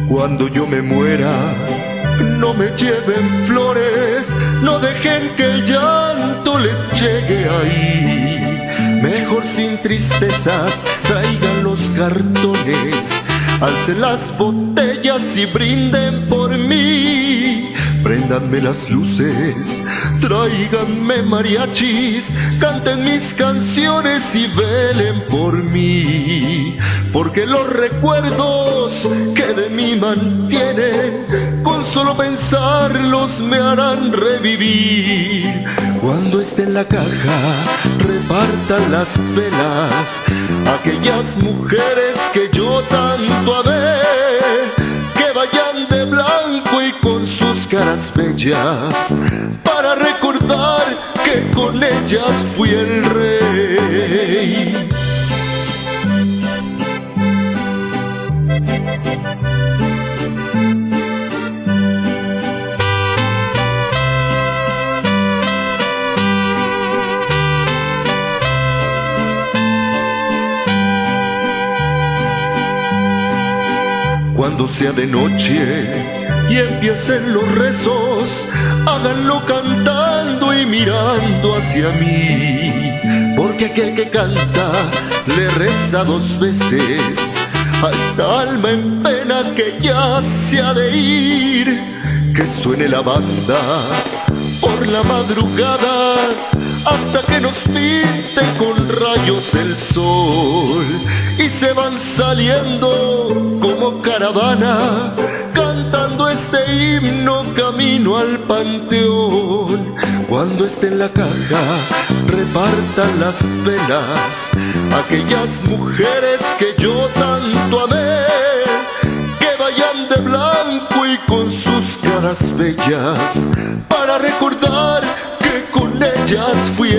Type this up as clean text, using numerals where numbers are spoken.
Cuando yo me muera, no me lleven flores, no dejen que el llanto les llegue ahí. Mejor sin tristezas, traigan los cartones, alcen las botellas y brinden por mí. Préndanme las luces, tráiganme mariachis, canten mis canciones y velen por mí. Porque los recuerdos que de mí mantienen, con solo pensarlos me harán revivir. Cuando esté en la caja, repartan las velas, aquellas mujeres que yo tanto amé, que vayan de blanco y con sus caras bellas, para recordar que con ellas fui el rey. Cuando sea de noche y empiecen los rezos, háganlo cantando y mirando hacia mí. Porque aquel que canta le reza dos veces a esta alma en pena que ya se ha de ir. Que suene la banda por la madrugada hasta que nos pinte con rayos el sol, y se van saliendo como caravana cantando este himno camino al panteón. Cuando esté en la caja, repartan las velas, aquellas mujeres que yo tanto amé, que vayan de blanco y con sus caras bellas, para recordar que con ellas fui